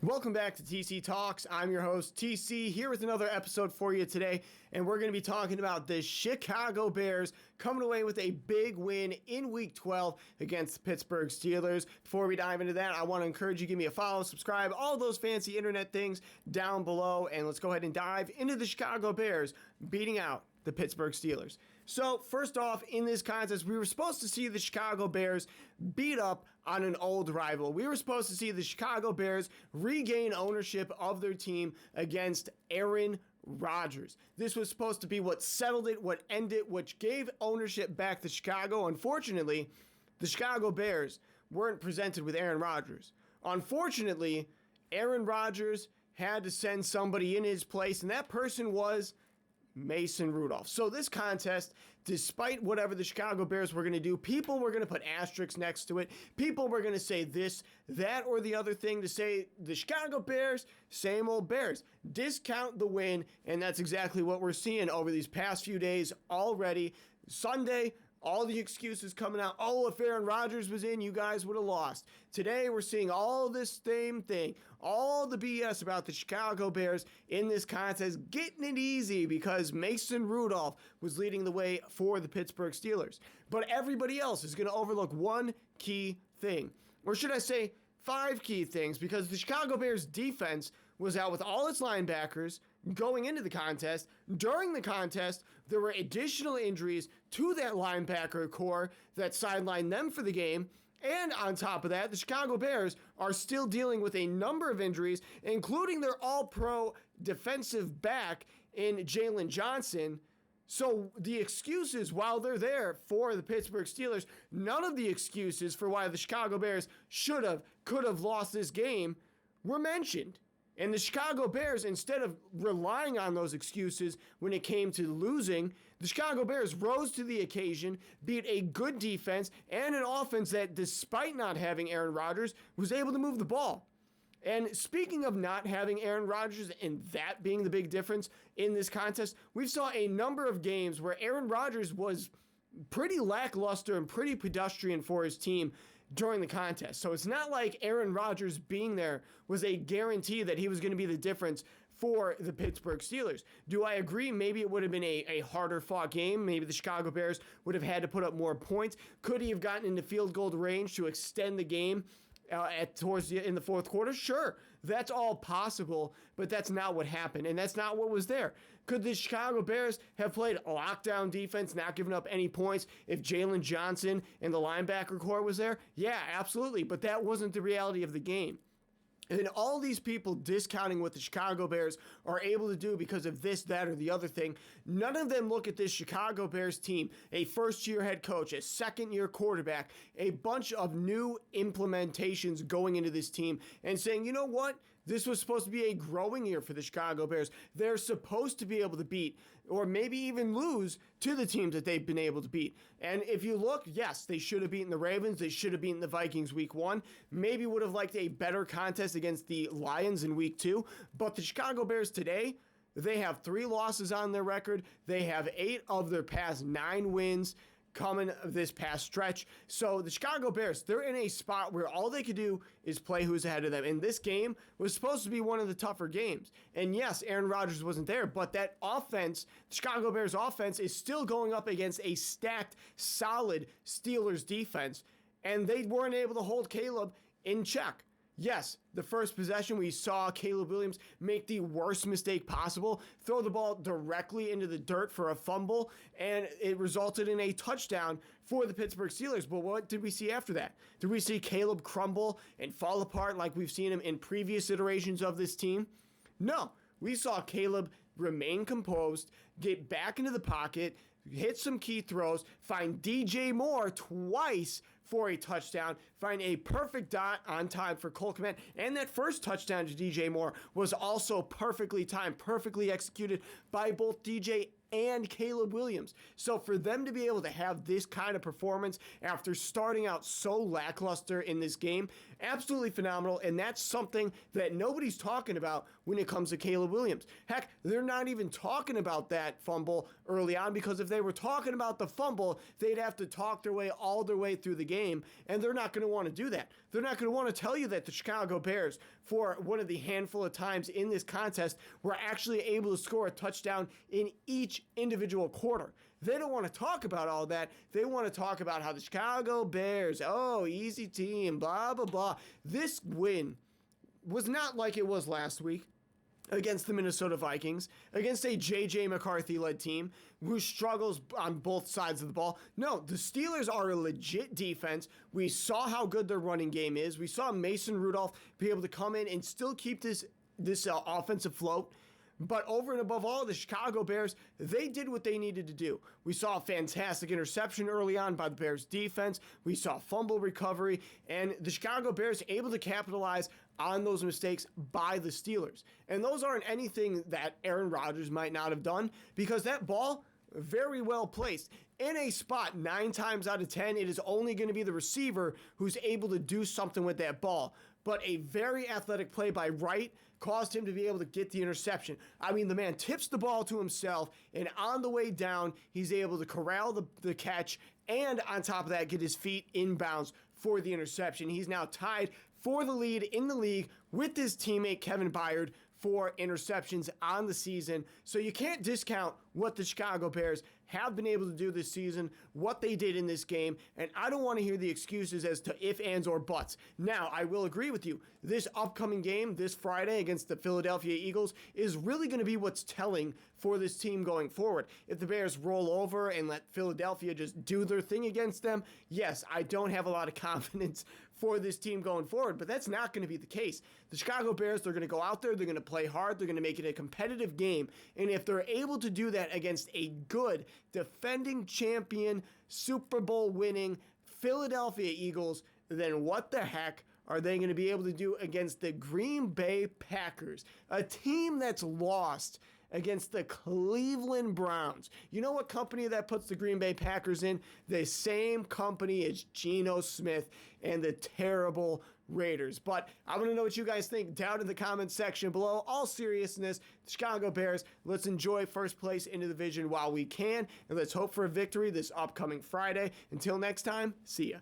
Welcome back to TC Talks. I'm your host, TC, here with another episode for you today, and we're going to be talking about the Chicago Bears coming away with a big win in Week 12 against the Pittsburgh Steelers. Before we dive into that, I want to encourage you to give me a follow, subscribe, all those fancy internet things down below, and let's go ahead and dive into the Chicago Bears beating out the Pittsburgh Steelers. So, first off, in this contest, we were supposed to see the Chicago Bears beat up on an old rival. We were supposed to see the Chicago Bears regain ownership of their team against Aaron Rodgers. This was supposed to be what settled it, what ended it, which gave ownership back to Chicago. Unfortunately, the Chicago Bears weren't presented with Aaron Rodgers. Unfortunately, Aaron Rodgers had to send somebody in his place, and that person was Mason Rudolph. So this contest, despite whatever the Chicago Bears were going to do, people were going to put asterisks next to it. People were going to say this, that, or the other thing to say the Chicago Bears, same old Bears. Discount the win, and that's exactly what we're seeing over these past few days already. Sunday, all the excuses coming out. Oh, if Aaron Rodgers was in, you guys would have lost. Today, we're seeing all this same thing. All the BS about the Chicago Bears in this contest, getting it easy because Mason Rudolph was leading the way for the Pittsburgh Steelers. But everybody else is going to overlook one key thing. Or should I say, 5 key things, because the Chicago Bears defense was out with all its linebackers going into the contest. During the contest, there were additional injuries to that linebacker core that sidelined them for the game. And on top of that, the Chicago Bears are still dealing with a number of injuries, including their all-pro defensive back in Jaylon Johnson. So the excuses while they're there for the Pittsburgh Steelers, none of the excuses for why the Chicago Bears could have lost this game were mentioned. And the Chicago Bears, instead of relying on those excuses when it came to losing, the Chicago Bears rose to the occasion, beat a good defense and an offense that, despite not having Aaron Rodgers, was able to move the ball. And speaking of not having Aaron Rodgers and that being the big difference in this contest, we saw a number of games where Aaron Rodgers was pretty lackluster and pretty pedestrian for his team during the contest. So it's not like Aaron Rodgers being there was a guarantee that he was going to be the difference for the Pittsburgh Steelers. Do I agree? Maybe it would have been a harder fought game. Maybe the Chicago Bears would have had to put up more points. Could he have gotten into field goal range to extend the game in the fourth quarter? Sure, that's all possible, but that's not what happened, and that's not what was there. Could the Chicago Bears have played lockdown defense, not giving up any points, if Jaylon Johnson and the linebacker core was there? Yeah, absolutely, but that wasn't the reality of the game. And all these people discounting what the Chicago Bears are able to do because of this, that, or the other thing, none of them look at this Chicago Bears team, a first-year head coach, a second-year quarterback, a bunch of new implementations going into this team and saying, you know what? This was supposed to be a growing year for the Chicago Bears. They're supposed to be able to beat or maybe even lose to the teams that they've been able to beat. And if you look, yes, they should have beaten the Ravens. They should have beaten the Vikings week 1. Maybe would have liked a better contest against the Lions in week 2. But the Chicago Bears today, they have 3 losses on their record. They have 8 of their past 9 wins coming this past stretch. So the Chicago Bears, they're in a spot where all they could do is play who's ahead of them. And this game was supposed to be one of the tougher games. And yes, Aaron Rodgers wasn't there, but that offense, the Chicago Bears offense, is still going up against a stacked, solid Steelers defense. And they weren't able to hold Caleb in check. Yes, the first possession, we saw Caleb Williams make the worst mistake possible, throw the ball directly into the dirt for a fumble, and it resulted in a touchdown for the Pittsburgh Steelers. But what did we see after that? Did we see Caleb crumble and fall apart like we've seen him in previous iterations of this team? No. We saw Caleb remain composed, get back into the pocket, hit some key throws, find DJ Moore twice for a touchdown, find a perfect dot on time for Cole Kmet, and that first touchdown to DJ Moore was also perfectly timed, perfectly executed by both DJ and Caleb Williams. So for them to be able to have this kind of performance after starting out so lackluster in this game, Absolutely phenomenal, and that's something that nobody's talking about when it comes to Caleb Williams. Heck, they're not even talking about that fumble early on, because if they were talking about the fumble, they'd have to talk all their way through the game, and they're not going to want to do that. They're not going to want to tell you that the Chicago Bears, for one of the handful of times in this contest, were actually able to score a touchdown in each individual quarter. They don't want to talk about all that. They want to talk about how the Chicago Bears, oh, easy team, blah, blah, blah. This win was not like it was last week against the Minnesota Vikings, against a J.J. McCarthy-led team who struggles on both sides of the ball. No, the Steelers are a legit defense. We saw how good their running game is. We saw Mason Rudolph be able to come in and still keep this offense afloat. But over and above all, the Chicago Bears, they did what they needed to do. We saw a fantastic interception early on by the Bears defense. We saw fumble recovery, and the Chicago Bears able to capitalize on those mistakes by the Steelers. And those aren't anything that Aaron Rodgers might not have done, because that ball, very well placed in a spot 9 times out of 10, it is only going to be the receiver who's able to do something with that ball. But a very athletic play by Wright caused him to be able to get the interception. I mean, the man tips the ball to himself, and on the way down, he's able to corral the catch, and on top of that, get his feet inbounds for the interception. He's now tied for the lead in the league with his teammate Kevin Byard for interceptions on the season. So you can't discount what the Chicago Bears have been able to do this season, what they did in this game, and I don't want to hear the excuses as to if, ands, or buts. Now, I will agree with you. This upcoming game, this Friday against the Philadelphia Eagles, is really going to be what's telling for this team going forward. If the Bears roll over and let Philadelphia just do their thing against them, yes, I don't have a lot of confidence for this team going forward, but that's not going to be the case. The Chicago Bears, they're going to go out there, they're going to play hard, they're going to make it a competitive game, and if they're able to do that against a good defending champion, Super Bowl winning Philadelphia Eagles, then what the heck are they going to be able to do against the Green Bay Packers, a team that's lost against the Cleveland Browns? You know what company that puts the Green Bay Packers in? The same company as Geno Smith and the terrible Raiders. But I want to know what you guys think down in the comments section below. All seriousness, the Chicago Bears, let's enjoy first place in the division while we can, and let's hope for a victory this upcoming Friday. Until next time, see ya.